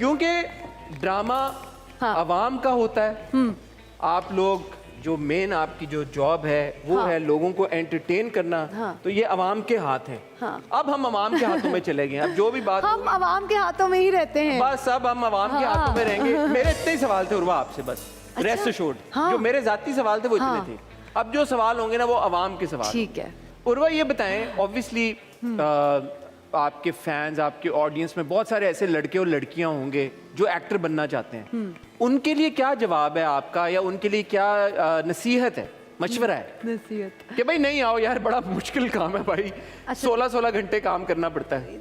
क्योंकि ड्रामा आवाम का होता है। आप लोग जो मेन आपकी जो जॉब है वो है लोगों को एंटरटेन करना, तो ये अवाम के हाथ है। अब हम अवाम के हाथों में चले गए, अब जो भी बात हम अवाम के हाथों में ही रहते हैं, बस अब हम अवाम के हाथों में रहेंगे। मेरे इतने ही सवाल थे उर्वा आपसे, बस रेस्ट अश्योर्ड। जो मेरे जाती सवाल थे वो इतने थे, अब जो सवाल होंगे ना वो अवाम के सवाल। ठीक है उर्वा, ये बताएं, ऑब्वियसली आपके फैंस, आपके ऑडियंस में बहुत सारे ऐसे लड़के और लड़कियां होंगे जो एक्टर बनना चाहते हैं, उनके लिए क्या जवाब है आपका, या उनके लिए क्या नसीहत है, मशवरा है? नसीहत कि भाई नहीं आओ यार, बड़ा मुश्किल काम है भाई। 16-16 घंटे काम करना पड़ता है।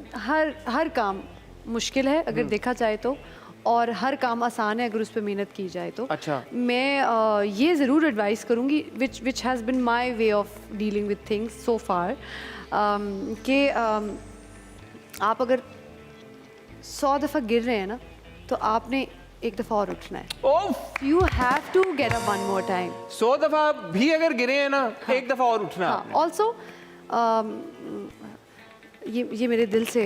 हर काम मुश्किल है अगर देखा जाए तो, और हर काम आसान है अगर उस पर मेहनत की जाए तो। अच्छा। मैं ये ज़रूर एडवाइस करूँगी, which has been my way of dealing with things so far, कि आप अगर 100 दफ़ा गिर रहे हैं ना तो आपने एक दफ़ा और उठना है। You have to get up one more time. 100 दफ़ा भी अगर गिरे हैं ना, एक दफ़ा और उठना है। ऑल्सो ये मेरे दिल से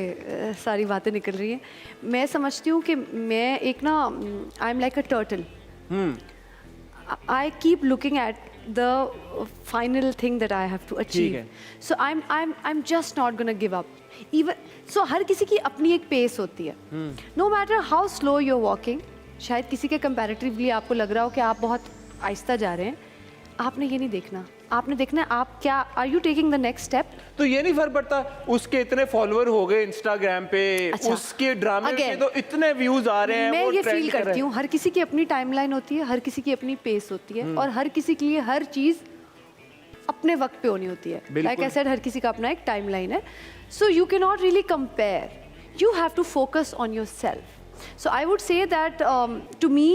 सारी बातें निकल रही हैं। मैं समझती हूँ कि मैं एक ना, I am like a turtle. I keep looking at the final thing that I have to achieve. So I'm just not gonna give up. Even so, हर किसी की अपनी एक पेस होती है. No matter how slow you're walking, शायद किसी के comparatively आपको लग रहा हो कि आप बहुत आहिस्ता जा रहे हैं. आपने ये नहीं देखना. आपने देखना है आप क्या, are you taking the next step? तो ये नहीं फर्क पड़ता उसके इतने फॉलोअर हो गए इंस्टाग्राम पे, उसके ड्रामे पे तो इतने व्यूज आ रहे हैं। मैं ये फील करती हूँ हर किसी की अपनी टाइमलाइन होती है, हर किसी की अपनी पेस होती है, और हर किसी के लिए हर चीज अपने वक्त पे होनी होती है। लाइक आई सेड, हर किसी का अपना एक टाइमलाइन है, so you can not really compare, you have to focus on yourself. So I would say that to me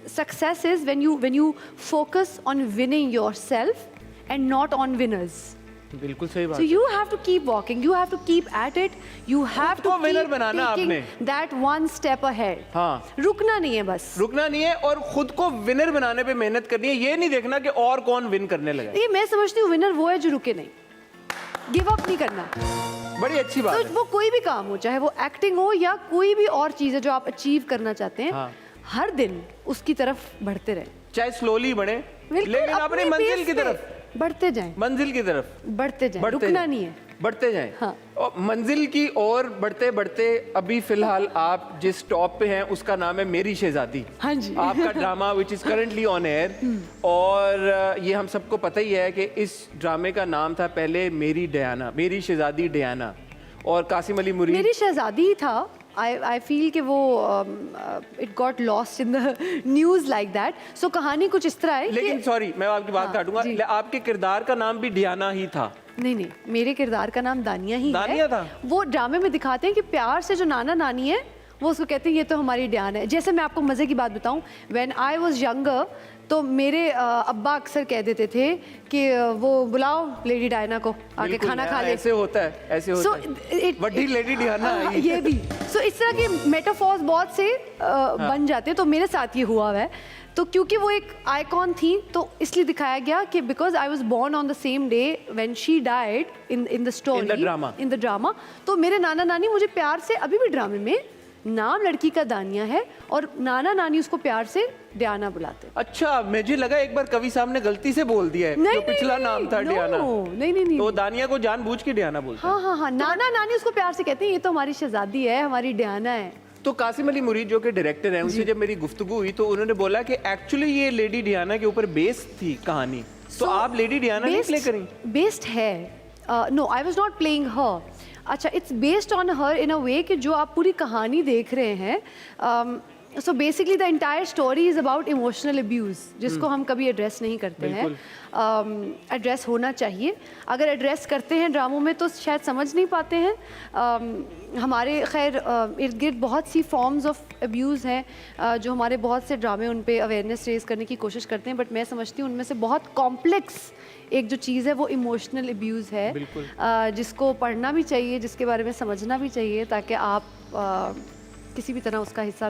success is when you focus on winning yourself and not on winners. बिल्कुल सही बात। So you have to keep walking, you have to keep at it, you have to keep taking that one step ahead. हाँ, रुकना नहीं है, बस रुकना नहीं है, और खुद को विनर बनाने पे मेहनत करनी है। ये नहीं देखना कि और कौन विन करने लगा। ये मैं समझती हूँ विनर वो है जो रुके नहीं, गिव अप नहीं करना। बड़ी अच्छी बात तो वो कोई भी काम हो, चाहे वो एक्टिंग हो या कोई भी और चीज है जो आप अचीव करना चाहते हैं, हर दिन उसकी तरफ बढ़ते रहे, चाहे स्लोली बढ़े, लेकिन अपनी मंजिल की तरफ बढ़ते जाएं, मंजिल की तरफ बढ़ते जाएं, रुकना नहीं है, बढ़ते जाएं। और मंजिल की ओर बढ़ते बढ़ते अभी फिलहाल आप जिस टॉप पे हैं उसका नाम है मेरी शहजादी। हाँ जी। आपका drama which is currently on air, और ये हम सबको पता ही है कि इस ड्रामे का नाम था पहले मेरी डयाना, मेरी शहजादी डयाना, और कासिम अली मुरीद मेरी शहजादी था। I feel कि वो it got lost in the news like that. So कहानी कुछ इस तरह है। लेकिन सॉरी मैं आपकी बात काटूंगा, आपके किरदार का नाम भी डियाना ही था? नहीं, मेरे किरदार का नाम दानिया ही दानिया था। वो ड्रामे में दिखाते हैं कि प्यार से जो नाना नानी है वो उसको कहते हैं ये तो हमारी डियाना है। जैसे मैं आपको मजे की बात बताऊं, व्हेन आई वाज यंगर तो मेरे अब्बा अक्सर कह देते थे कि वो बुलाओ लेडी डायना को आके खाना खा ले। ऐसे होता है, ऐसे होता है। वड्डी लेडी डियाना ये भी। सो इस तरह के मेटाफॉर्स बहुत से बन जाते हैं, तो मेरे साथ ये हुआ है। तो क्योंकि वो एक आइकॉन थी तो इसलिए दिखाया गया कि because I was born on the same day when she died in the story, in the drama, तो मेरे नाना नानी मुझे प्यार से, अभी भी ड्रामे में नाम लड़की का दानिया है और नाना नानी उसको प्यार से डियाना बुलाते हैं। अच्छा, मुझे लगा एक बार कवि साहब ने गलती से बोल दिया है, जो पिछला नाम था डियाना। नहीं, तो दानिया को जानबूझ के डियाना बोलते हैं। हाँ, नाना नानी उसको प्यार से कहते हैं ये तो हमारी शहजादी है, हमारी डियाना है। तो कासिम अली मुरीद जो कि डायरेक्टर हैं, उनसे जब मेरी गुफ्तगू हुई तो उन्होंने बोला कि एक्चुअली ये लेडी डियाना के ऊपर बेस्ड थी कहानी, तो आप लेडी डियाना नहीं प्ले करें? बेस्ड है, no I was not playing her. अच्छा, it's based on her in a way कि जो आप पूरी कहानी देख रहे हैं, so basically the entire story is about emotional abuse, जिसको हम कभी एड्रेस नहीं करते हैं। एड्रेस होना चाहिए, अगर एड्रेस करते हैं ड्रामों में तो शायद समझ नहीं पाते हैं। हमारे खैर इर्द गिर्द बहुत सी फॉर्म्स ऑफ अब्यूज़ हैं जो हमारे बहुत से ड्रामे उन पे अवेयरनेस रेज करने की कोशिश करते हैं, बट मैं समझती हूँ उनमें से बहुत कॉम्प्लेक्स एक जो चीज़ है वो इमोशनल अब्यूज़ है, जिसको पढ़ना भी चाहिए, जिसके बारे में समझना भी चाहिए, ताकि आप किसी भी तरह उसका हिस्सा